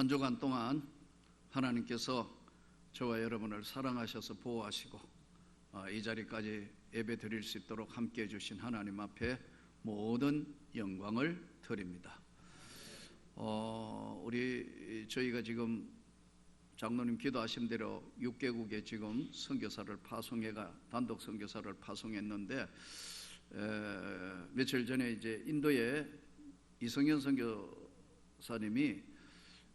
한 주간 동안 하나님께서 저와 여러분을 사랑하셔서 보호하시고 이 자리까지 예배 드릴 수 있도록 함께해 주신 하나님 앞에 모든 영광을 드립니다. 저희가 지금 장로님 기도하신 대로 6개국에 지금 선교사를 파송해가 단독 선교사를 파송했는데 며칠 전에 이제 인도에 이성현 선교사님이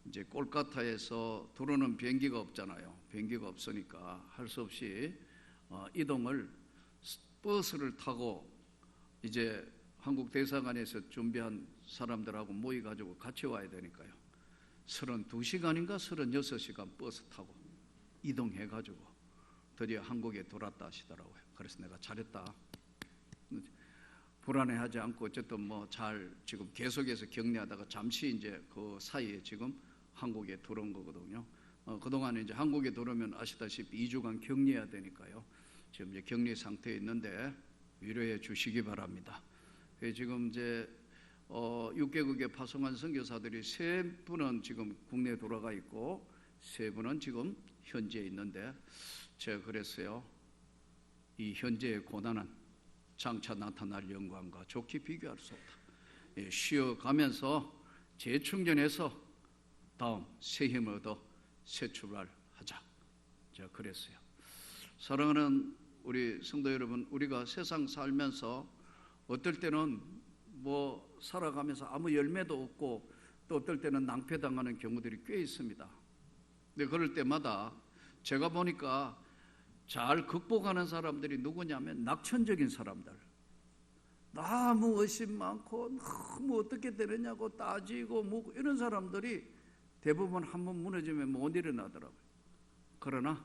이제 콜카타에서 들어오는 비행기가 없잖아요. 비행기가 없으니까 할 수 없이 이동을 버스를 타고 이제 한국 대사관에서 준비한 사람들하고 모여가지고 같이 와야 되니까요. 32시간인가 36시간 버스 타고 이동해가지고 드디어 한국에 돌아왔다 하시더라고요. 그래서 내가 잘했다. 불안해하지 않고 어쨌든 뭐 잘 지금 계속해서 격리하다가 잠시 이제 그 사이에 지금 한국에 들어온 거거든요. 그동안 이제 한국에 들어오면 아시다시피 2주간 격리해야 되니까요. 지금 이제 격리 상태에 있는데 위로해 주시기 바랍니다. 지금 이제 6개국에 파송한 선교사들이 3분은 지금 국내에 돌아가 있고 3분은 지금 현지에 있는데 제가 그랬어요. 이 현재의 고난은 장차 나타날 영광과 좋게 비교할 수 없다. 쉬어가면서 재충전해서 다음 새 힘을 얻어 새 출발하자. 제가 그랬어요. 사랑하는 우리 성도 여러분, 우리가 세상 살면서 어떨 때는 뭐 살아가면서 아무 열매도 없고 또 어떨 때는 낭패당하는 경우들이 꽤 있습니다. 근데 그럴 때마다 제가 보니까 잘 극복하는 사람들이 누구냐면 낙천적인 사람들, 너무 의심 많고 너무 어떻게 되느냐고 따지고 뭐 이런 사람들이 대부분 한번 무너지면 못 일어나더라고요. 그러나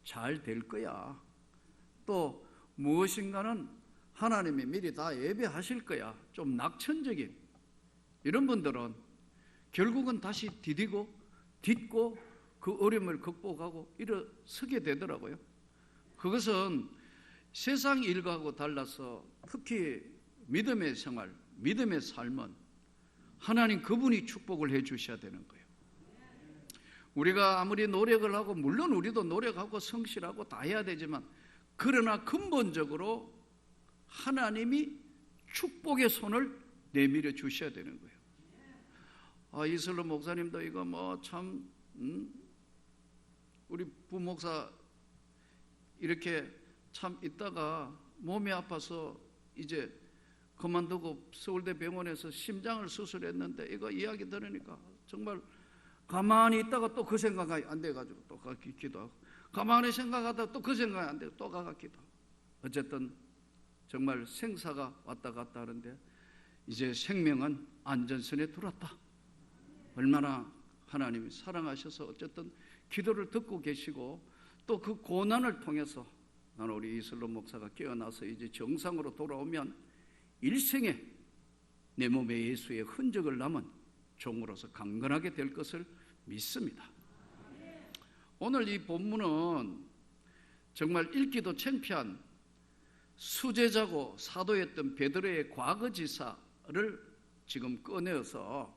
잘 될 거야. 또 무엇인가는 하나님이 미리 다 예배하실 거야. 좀 낙천적인 이런 분들은 결국은 다시 디디고 딛고 그 어려움을 극복하고 일어서게 되더라고요. 그것은 세상 일과하고 달라서 특히 믿음의 생활, 믿음의 삶은 하나님 그분이 축복을 해 주셔야 되는 거예요. 우리가 아무리 노력을 하고 물론 우리도 노력하고 성실하고 다 해야 되지만 그러나 근본적으로 하나님이 축복의 손을 내밀어 주셔야 되는 거예요. 이슬로 목사님도 이거 뭐 참 우리 부목사 이렇게 참 있다가 몸이 아파서 이제 그만두고 서울대 병원에서 심장을 수술했는데 이거 이야기 들으니까 정말 가만히 있다가 또 그 생각이 안 돼가지고 또 가서 기도하고 가만히 생각하다가 또 그 생각이 안 되고 또 가서 기도하고 어쨌든 정말 생사가 왔다 갔다 하는데 이제 생명은 안전선에 들어왔다. 얼마나 하나님이 사랑하셔서 어쨌든 기도를 듣고 계시고 또 그 고난을 통해서 나는 우리 이슬로 목사가 깨어나서 이제 정상으로 돌아오면 일생에 내 몸에 예수의 흔적을 남은 종으로서 강건하게 될 것을 믿습니다. 오늘 이 본문은 정말 읽기도 창피한 수제자고 사도였던 베드로의 과거지사를 지금 꺼내어서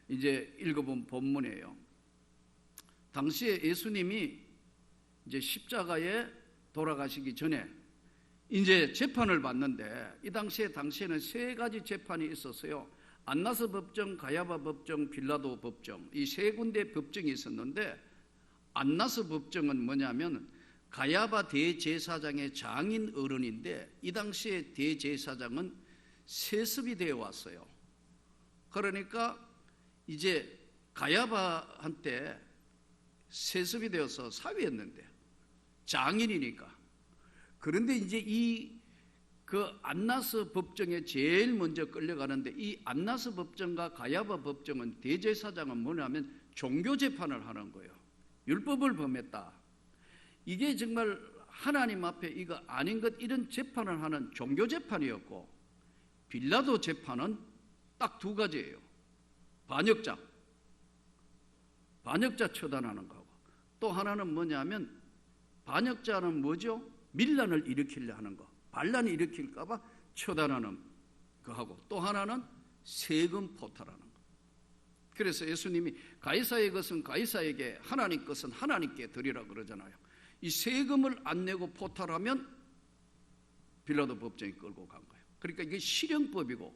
이제 읽어본 본문이에요. 당시에 예수님이 이제 십자가에 돌아가시기 전에 이제 재판을 받는데 이 당시에는 3가지 재판이 있었어요. 안나스 법정, 가야바 법정, 빌라도 법정, 이 3군데 법정이 있었는데 안나스 법정은 뭐냐면 가야바 대제사장의 장인 어른인데 이 당시에 대제사장은 세습이 되어 왔어요. 그러니까 이제 가야바한테 세습이 되어서 사위였는데 장인이니까. 그런데 이제 그 안나스 법정에 제일 먼저 끌려가는데 이 안나스 법정과 가야바 법정은 대제사장은 뭐냐면 종교 재판을 하는 거예요. 율법을 범했다. 이게 정말 하나님 앞에 이거 아닌 것 이런 재판을 하는 종교 재판이었고 빌라도 재판은 딱 2가지예요. 반역자 처단하는 거고 또 하나는 뭐냐면 반역자는 뭐죠? 밀란을 일으키려 하는 거, 반란을 일으킬까 봐 처단하는 거하고 또 하나는 세금 포탈하는 거. 그래서 예수님이 가이사의 것은 가이사에게, 하나님 것은 하나님께 드리라 그러잖아요. 이 세금을 안 내고 포탈하면 빌라도 법정에 끌고 간 거예요. 그러니까 이게 실형법이고,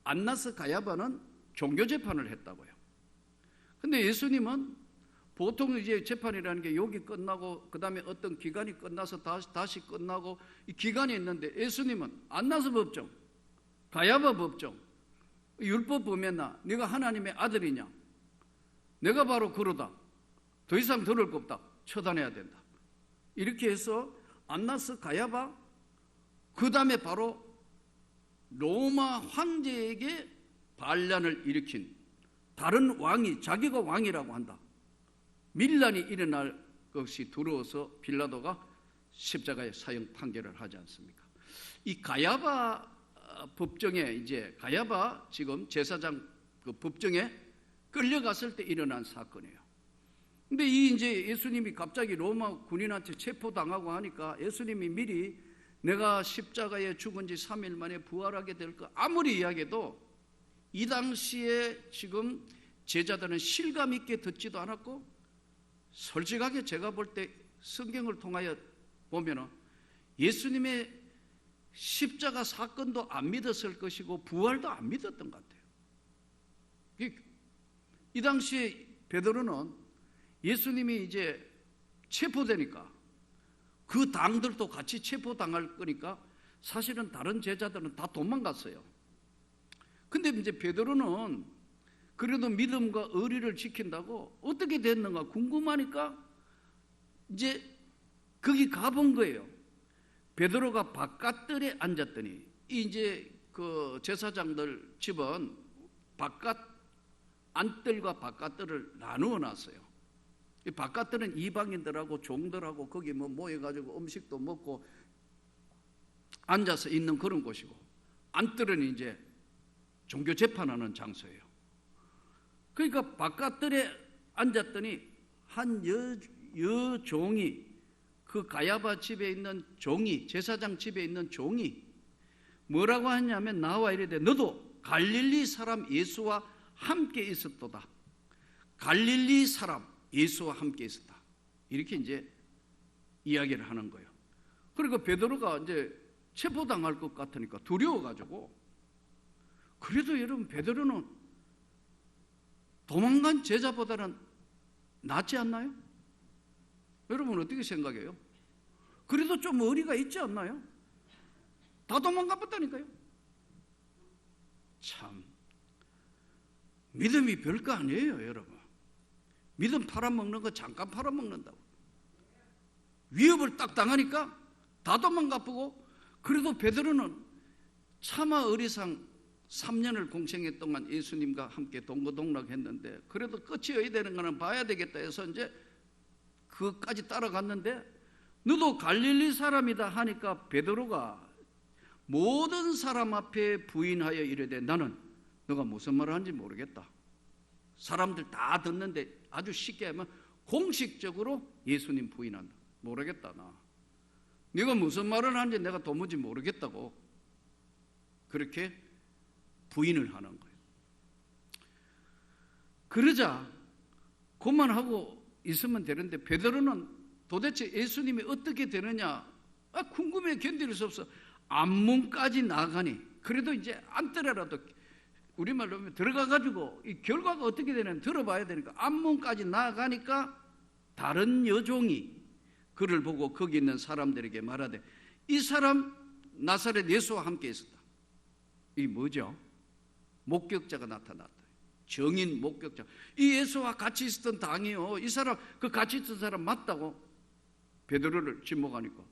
안나스 가야바는 종교재판을 했다고요. 근데 예수님은 보통 이제 재판이라는 게 여기 끝나고 그 다음에 어떤 기간이 끝나서 다시 끝나고 이 기간이 있는데, 예수님은 안나스 법정, 가야바 법정, 율법 범했나? 네가 하나님의 아들이냐? 내가 바로 그러다. 더 이상 들을 거 없다. 처단해야 된다. 이렇게 해서 안나스 가야바, 그 다음에 바로 로마 황제에게 반란을 일으킨 다른 왕이, 자기가 왕이라고 한다, 밀란이 일어날 것이 두려워서 빌라도가 십자가에 사형 판결을 하지 않습니까? 이 가야바 법정에, 이제 가야바 지금 제사장 그 법정에 끌려갔을 때 일어난 사건이에요. 근데 이 이제 예수님이 갑자기 로마 군인한테 체포당하고 하니까 예수님이 미리 내가 십자가에 죽은 지 3일 만에 부활하게 될 거 아무리 이야기해도 이 당시에 지금 제자들은 실감 있게 듣지도 않았고, 솔직하게 제가 볼 때 성경을 통하여 보면은 예수님의 십자가 사건도 안 믿었을 것이고 부활도 안 믿었던 것 같아요. 이 당시에 베드로는 예수님이 이제 체포되니까 그 당들도 같이 체포당할 거니까 사실은 다른 제자들은 다 도망갔어요. 근데 이제 베드로는 그래도 믿음과 의리를 지킨다고 어떻게 됐는가 궁금하니까 이제 거기 가본 거예요. 베드로가 바깥들에 앉았더니, 이제 그 제사장들 집은 바깥 안뜰과 바깥들을 나누어 놨어요. 이 바깥들은 이방인들하고 종들하고 거기 뭐 모여가지고 음식도 먹고 앉아서 있는 그런 곳이고, 안뜰은 이제 종교 재판하는 장소예요. 그러니까 바깥들에 앉았더니 한 여종이, 그 가야바 집에 있는 종이, 제사장 집에 있는 종이 뭐라고 하냐면 나와 이르되 너도 갈릴리 사람 예수와 함께 있었도다. 갈릴리 사람 예수와 함께 있었다. 이렇게 이제 이야기를 하는 거예요. 그러니까 베드로가 이제 체포당할 것 같으니까 두려워가지고, 그래도 여러분 베드로는 도망간 제자보다는 낫지 않나요? 여러분 어떻게 생각해요? 그래도 좀 의리가 있지 않나요? 다 도망가봤다니까요. 참 믿음이 별거 아니에요, 여러분. 믿음 팔아먹는 거 잠깐 팔아먹는다고. 위협을 딱 당하니까 다 도망가보고, 그래도 베드로는 차마 의리상 3년을 공생애 동안 예수님과 함께 동거동락했는데, 그래도 끝이 어야 되는 거는 봐야 되겠다 해서 이제 그까지 따라갔는데, 너도 갈릴리 사람이다 하니까 베드로가 모든 사람 앞에 부인하여 이르되 나는 너가 무슨 말을 하는지 모르겠다. 사람들 다 듣는데 아주 쉽게 하면 공식적으로 예수님 부인한다. 모르겠다, 나. 네가 무슨 말을 하는지 내가 도무지 모르겠다고 그렇게 부인을 하는 거예요. 그러자 그만하고 있으면 되는데 베드로는 도대체 예수님이 어떻게 되느냐 궁금해 견딜 수 없어. 안문까지 나가니, 그래도 이제 안뜰에라도 우리말로 하면 들어가가지고 이 결과가 어떻게 되는지 들어봐야 되니까 안문까지 나가니까 다른 여종이 그를 보고 거기 있는 사람들에게 말하되 이 사람 나사렛 예수와 함께 있었다. 이게 뭐죠? 목격자가 나타났다. 정인 목격자. 이 예수와 같이 있었던 당이요, 이 사람, 그 같이 있던 사람 맞다고 베드로를 지목하니까,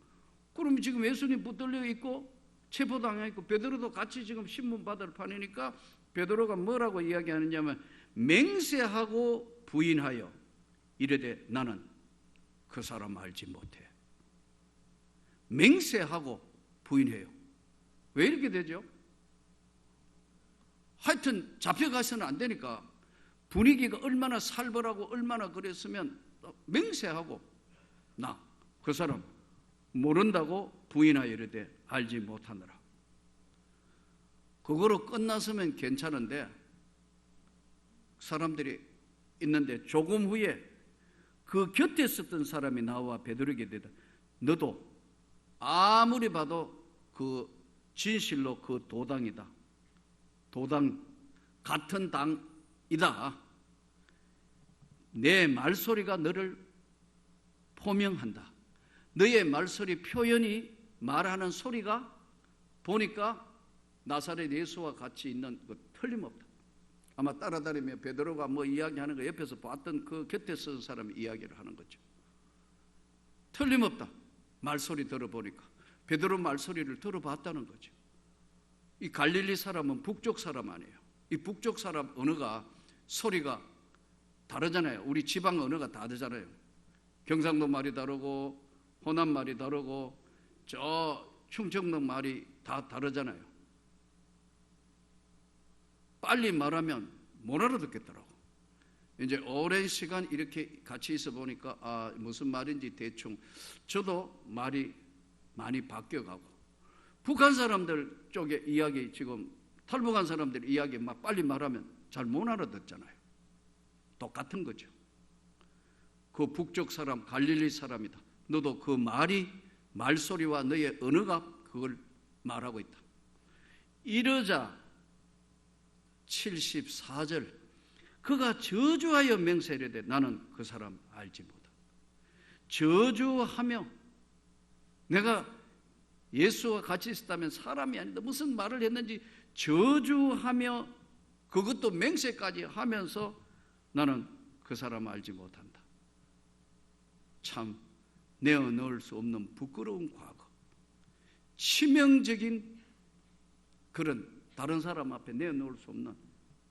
그럼 지금 예수님 붙들려 있고 체포당해 있고 베드로도 같이 지금 신문 받을 판이니까 베드로가 뭐라고 이야기하느냐면 맹세하고 부인하여 이르되 나는 그 사람 알지 못해. 맹세하고 부인해요. 왜 이렇게 되죠? 하여튼 잡혀가서는 안 되니까 분위기가 얼마나 살벌하고 얼마나 그랬으면 맹세하고 나 그 사람 모른다고 부인하여 이르되 알지 못하느라. 그거로 끝났으면 괜찮은데 사람들이 있는데 조금 후에 그 곁에 있었던 사람이 나와 베드로에게 대다. 너도 아무리 봐도 그 진실로 그 도당이다. 도당 같은 당이다. 내 말소리가 너를 포명한다. 너의 말소리 표현이 말하는 소리가 보니까 나사렛 예수와 같이 있는 거 틀림없다. 아마 따라다니며 베드로가 뭐 이야기하는 거 옆에서 봤던 그 곁에 선 사람이 이야기를 하는 거죠. 틀림없다. 말소리 들어보니까 베드로 말소리를 들어봤다는 거죠. 이 갈릴리 사람은 북쪽 사람 아니에요. 이 북쪽 사람 언어가 소리가 다르잖아요. 우리 지방 언어가 다르잖아요. 경상도 말이 다르고 호남 말이 다르고 저 충청도 말이 다 다르잖아요. 빨리 말하면 못 알아듣겠더라고. 이제 오랜 시간 이렇게 같이 있어 보니까 무슨 말인지 대충 저도 말이 많이 바뀌어가고 북한 사람들 쪽에 이야기 지금 탈북한 사람들 이야기 막 빨리 말하면 잘 못 알아듣잖아요. 똑같은 거죠. 그 북쪽 사람 갈릴리 사람이다. 너도 그 말소리와 너의 언어가 그걸 말하고 있다. 이러자 74절 그가 저주하여 맹세하되 나는 그 사람 알지 못하다. 저주하며 내가 예수와 같이 있었다면 사람이 아니다. 무슨 말을 했는지 저주하며 그것도 맹세까지 하면서 나는 그 사람 알지 못한다. 참 내어놓을 수 없는 부끄러운 과거, 치명적인 그런 다른 사람 앞에 내어놓을 수 없는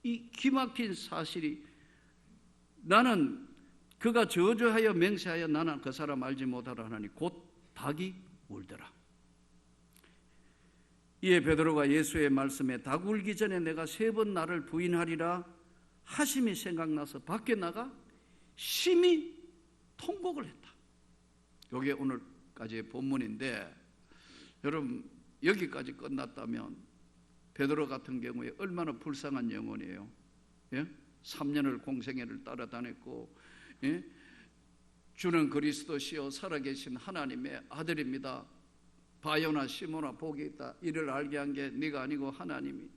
이 기막힌 사실이 나는 그가 저주하여 맹세하여 나는 그 사람 알지 못하라 하나니 곧 닭이 울더라. 이에 베드로가 예수의 말씀에 닭 울기 전에 내가 3번 나를 부인하리라 하심이 생각나서 밖에 나가 심히 통곡을 했다. 이게 오늘까지의 본문인데 여러분 여기까지 끝났다면 베드로 같은 경우에 얼마나 불쌍한 영혼이에요. 예? 3년을 공생애를 따라다녔고 주는 그리스도시요 살아계신 하나님의 아들입니다. 바요나 시모나 복이 있다. 이를 알게 한 게 네가 아니고 하나님이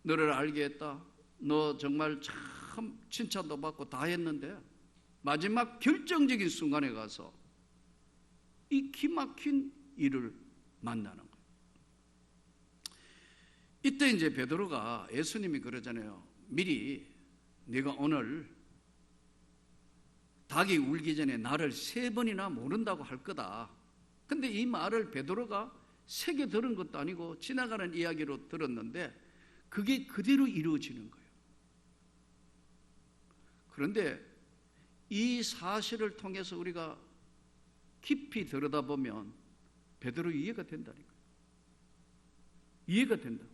너를 알게 했다. 너 정말 참 칭찬도 받고 다 했는데 마지막 결정적인 순간에 가서 이 기막힌 일을 만나는 거예요. 이때 이제 베드로가 예수님이 그러잖아요. 미리 네가 오늘 닭이 울기 전에 나를 3번이나 모른다고 할 거다. 근데 이 말을 베드로가 새겨 들은 것도 아니고 지나가는 이야기로 들었는데 그게 그대로 이루어지는 거예요. 그런데 이 사실을 통해서 우리가 깊이 들여다보면 베드로 이해가 된다니까요. 이해가 된다.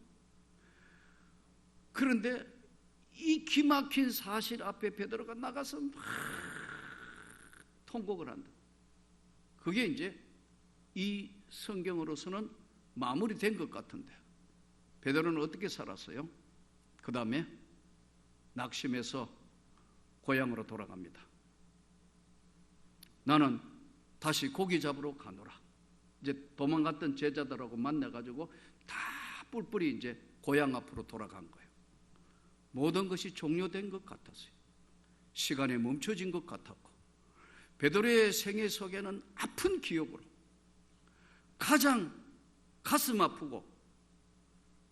그런데 이 기막힌 사실 앞에 베드로가 나가서 막 통곡을 한다. 그게 이제 이 성경으로서는 마무리된 것 같은데 베드로는 어떻게 살았어요? 그 다음에 낙심해서 고향으로 돌아갑니다. 나는 다시 고기 잡으러 가노라. 이제 도망갔던 제자들하고 만나가지고 다 뿔뿔이 이제 고향 앞으로 돌아간 거예요. 모든 것이 종료된 것 같았어요. 시간이 멈춰진 것 같았고 베드로의 생애 속에는 아픈 기억으로 가장 가슴 아프고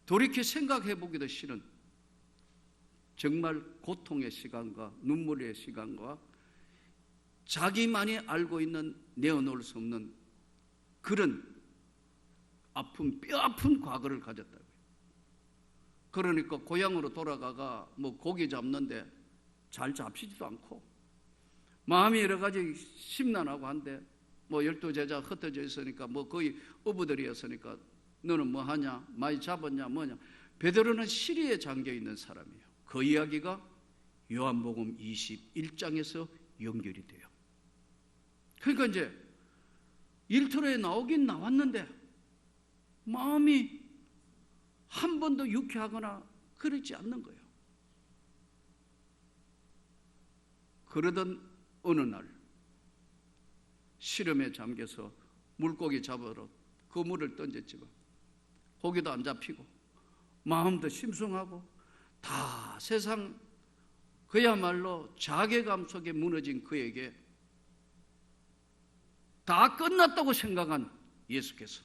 돌이켜 생각해보기도 싫은 정말 고통의 시간과 눈물의 시간과 자기만이 알고 있는 내어놓을 수 없는 그런 아픈 뼈아픈 과거를 가졌다고요. 그러니까 고향으로 돌아가가 뭐 고기 잡는데 잘 잡히지도 않고 마음이 여러 가지 심란하고 한데 뭐 12제자 흩어져 있으니까 뭐 거의 어부들이었으니까 너는 뭐 하냐 많이 잡았냐 뭐냐. 베드로는 시리에 잠겨 있는 사람이에요. 그 이야기가 요한복음 21장에서 연결이 돼요. 그러니까 이제 일터로에 나오긴 나왔는데 마음이 한 번도 유쾌하거나 그렇지 않는 거예요. 그러던 어느 날 시름에 잠겨서 물고기 잡으러 그물을 던졌지만 고기도 안 잡히고 마음도 심숭하고 다 세상 그야말로 자괴감 속에 무너진 그에게 다 끝났다고 생각한 예수께서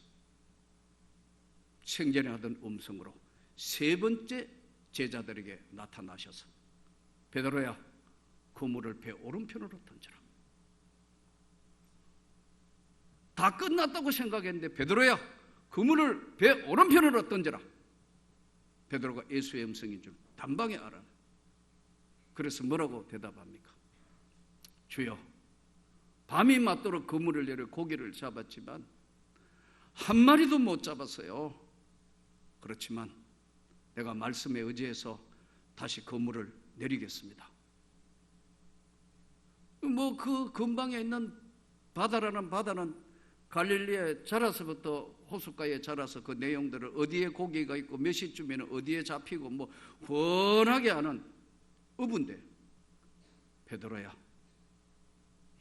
생전에 하던 음성으로 세 번째 제자들에게 나타나셔서 베드로야, 그물을 배 오른편으로 던져라. 다 끝났다고 생각했는데 베드로야, 그물을 배 오른편으로 던져라. 베드로가 예수의 음성인 줄 단방에 알아. 그래서 뭐라고 대답합니까? 주여, 밤이 맞도록 그물을 내려 고기를 잡았지만 한 마리도 못 잡았어요. 그렇지만 내가 말씀에 의지해서 다시 그물을 내리겠습니다. 뭐 그 근방에 있는 바다라는 바다는 갈릴리에 자라서부터 호숫가에 자라서 그 내용들을 어디에 고기가 있고 몇 시쯤에는 어디에 잡히고 뭐 훤하게 아는 어부인데, 베드로야,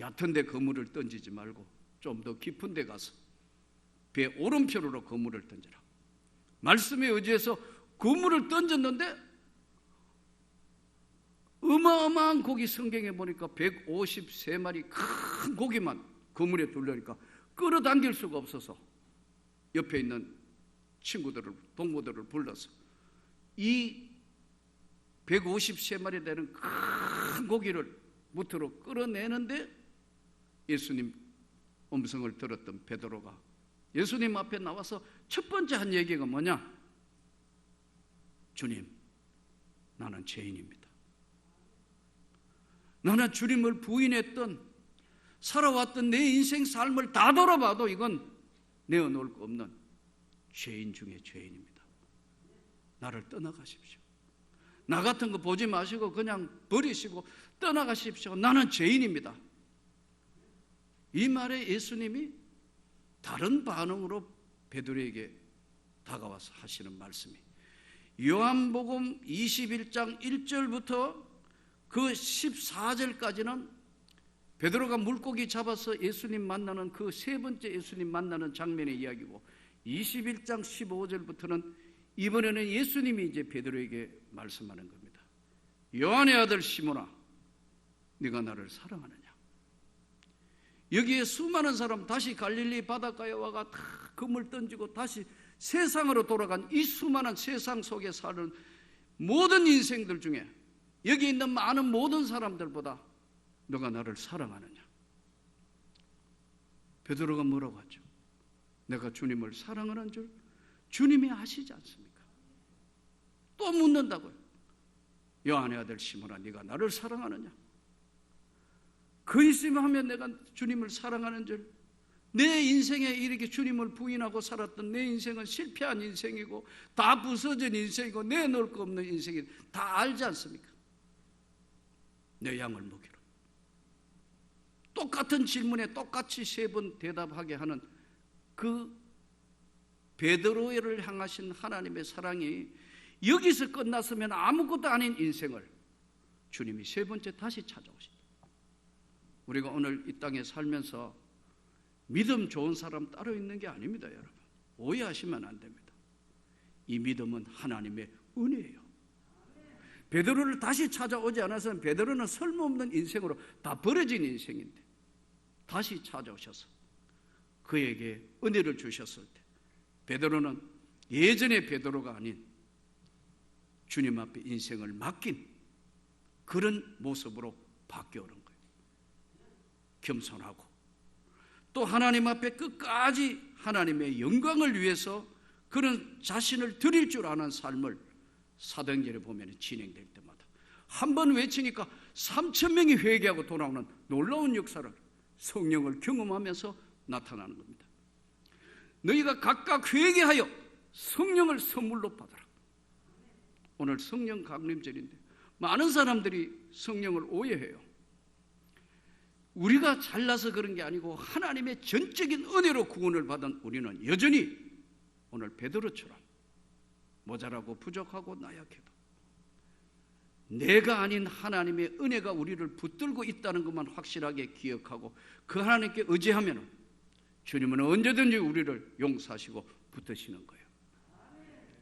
얕은 데 그물을 던지지 말고 좀 더 깊은 데 가서 배 오른편으로 그물을 던져라. 말씀에 의지해서 그물을 던졌는데 어마어마한 고기, 성경에 보니까 153마리 큰 고기만 그물에 둘러니까 끌어당길 수가 없어서 옆에 있는 친구들을, 동무들을 불러서 이 153마리 되는 큰 고기를 무트로 끌어내는데 예수님 음성을 들었던 베드로가 예수님 앞에 나와서 첫 번째 한 얘기가 뭐냐? 주님, 나는 죄인입니다. 나는 주님을 부인했던, 살아왔던 내 인생 삶을 다 돌아봐도 이건 내어놓을 거 없는 죄인 중에 죄인입니다. 나를 떠나가십시오. 나 같은 거 보지 마시고 그냥 버리시고 떠나가십시오. 나는 죄인입니다. 이 말에 예수님이 다른 반응으로 베드로에게 다가와서 하시는 말씀이 요한복음 21장 1절부터 그 14절까지는 베드로가 물고기 잡아서 예수님 만나는 그 세 번째 예수님 만나는 장면의 이야기고, 21장 15절부터는 이번에는 예수님이 이제 베드로에게 말씀하는 겁니다. 요한의 아들 시몬아, 네가 나를 사랑하느냐? 여기에 수많은 사람, 다시 갈릴리 바닷가에 와가 다 그물 던지고 다시 세상으로 돌아간 이 수많은 세상 속에 사는 모든 인생들 중에 여기 있는 많은 모든 사람들보다 너가 나를 사랑하느냐? 베드로가 뭐라고 하죠? 내가 주님을 사랑하는 줄 주님이 아시지 않습니까? 또 묻는다고요. 요한의 아들 시몬아, 네가 나를 사랑하느냐? 그 있으면 하면 내가 주님을 사랑하는 줄, 내 인생에 이렇게 주님을 부인하고 살았던 내 인생은 실패한 인생이고 다 부서진 인생이고 내놓을 거 없는 인생이 다 알지 않습니까? 내 양을 먹이라. 똑같은 질문에 똑같이 세 번 대답하게 하는 그 베드로를 향하신 하나님의 사랑이 여기서 끝났으면 아무것도 아닌 인생을 주님이 세 번째 다시 찾아오신다. 우리가 오늘 이 땅에 살면서 믿음 좋은 사람 따로 있는 게 아닙니다, 여러분. 오해하시면 안 됩니다. 이 믿음은 하나님의 은혜예요. 베드로를 다시 찾아오지 않아서는 베드로는 쓸모없는 인생으로 다 버려진 인생인데 다시 찾아오셔서 그에게 은혜를 주셨을 때 베드로는 예전의 베드로가 아닌 주님 앞에 인생을 맡긴 그런 모습으로 바뀌어오는 거예요. 겸손하고 또 하나님 앞에 끝까지 하나님의 영광을 위해서 그런 자신을 드릴 줄 아는 삶을 사도행전에 보면 진행될 때마다 한 번 외치니까 3,000명이 회개하고 돌아오는 놀라운 역사를 성령을 경험하면서 나타나는 겁니다. 너희가 각각 회개하여 성령을 선물로 받아라. 오늘 성령 강림절인데 많은 사람들이 성령을 오해해요. 우리가 잘나서 그런 게 아니고 하나님의 전적인 은혜로 구원을 받은 우리는 여전히 오늘 베드로처럼 모자라고 부족하고 나약해도 내가 아닌 하나님의 은혜가 우리를 붙들고 있다는 것만 확실하게 기억하고 그 하나님께 의지하면 주님은 언제든지 우리를 용서하시고 붙드시는 거예요.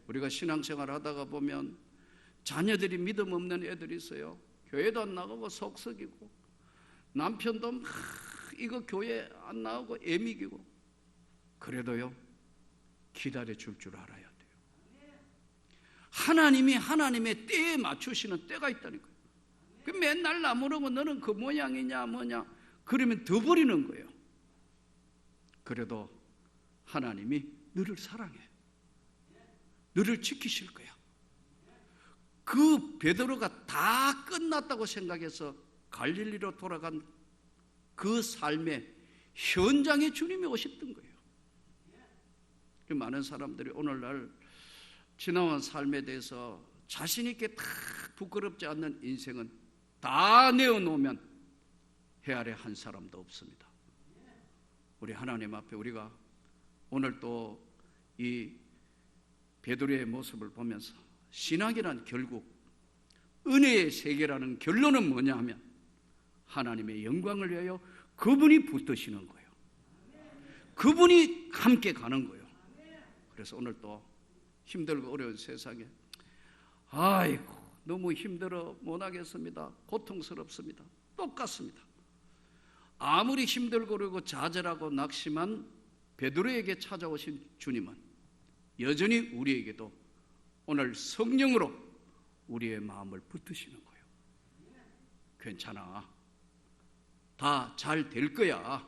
우리가 신앙생활 하다가 보면 자녀들이 믿음 없는 애들이 있어요. 교회도 안 나가고 속썩이고, 남편도 막 이거 교회 안 나가고 애미기고. 그래도요, 기다려줄 줄 알아야 돼요. 하나님이 하나님의 때에 맞추시는 때가 있다니까요. 그 맨날 나무라고 너는 그 모양이냐 뭐냐 그러면 더 버리는 거예요. 그래도 하나님이 너를 사랑해. 너를 지키실 거야. 그 베드로가 다 끝났다고 생각해서 갈릴리로 돌아간 그 삶의 현장에 주님이 오셨던 거예요. 많은 사람들이 오늘날 지나온 삶에 대해서 자신 있게 다 부끄럽지 않는 인생은 다 내어놓으면 해 아래 한 사람도 없습니다. 우리 하나님 앞에 우리가 오늘 또 이 베드로의 모습을 보면서 신학이란 결국 은혜의 세계라는 결론은 뭐냐 하면 하나님의 영광을 위하여 그분이 붙드시는 거예요. 그분이 함께 가는 거예요. 그래서 오늘 또 힘들고 어려운 세상에 아이고 너무 힘들어 못하겠습니다. 고통스럽습니다. 똑같습니다. 아무리 힘들고 그러고 좌절하고 낙심한 베드로에게 찾아오신 주님은 여전히 우리에게도 오늘 성령으로 우리의 마음을 붙드시는 거예요. 괜찮아. 다 잘 될 거야.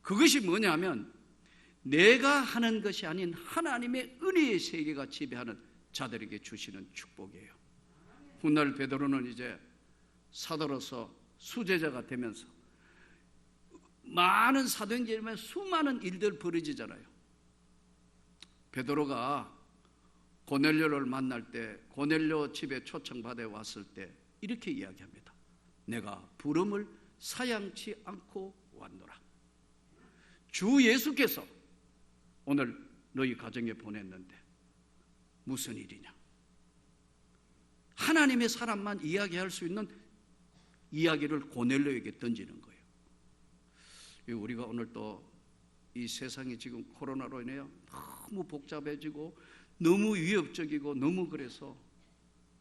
그것이 뭐냐면 내가 하는 것이 아닌 하나님의 은혜의 세계가 지배하는 자들에게 주시는 축복이에요. 훗날 베드로는 이제 사도로서 수제자가 되면서 많은 사도행전에 수많은 일들 벌어지잖아요. 베드로가 고넬료를 만날 때 고넬료 집에 초청받아 왔을 때 이렇게 이야기합니다. 내가 부름을 사양치 않고 왔노라. 주 예수께서 오늘 너희 가정에 보냈는데 무슨 일이냐? 하나님의 사람만 이야기할 수 있는 이야기를 고넬료에게 던지는 거예요. 우리가 오늘 또 이 세상이 지금 코로나로 인해 너무 복잡해지고 너무 위협적이고 너무 그래서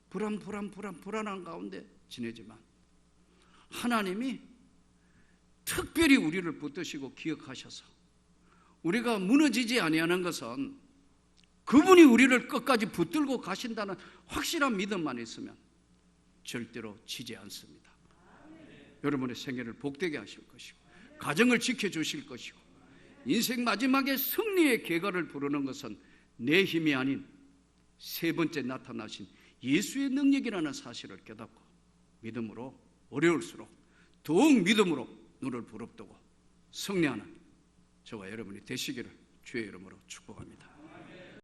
불안한 가운데 지내지만 하나님이 특별히 우리를 붙드시고 기억하셔서 우리가 무너지지 아니하는 것은 그분이 우리를 끝까지 붙들고 가신다는 확실한 믿음만 있으면 절대로 지지 않습니다. 여러분의 생애를 복되게 하실 것이고 가정을 지켜주실 것이고 인생 마지막에 승리의 계가를 부르는 것은 내 힘이 아닌 세 번째 나타나신 예수의 능력이라는 사실을 깨닫고 믿음으로 어려울수록 더욱 믿음으로 눈을 부릅뜨고 승리하는 저와 여러분이 되시기를 주의 이름으로 축복합니다.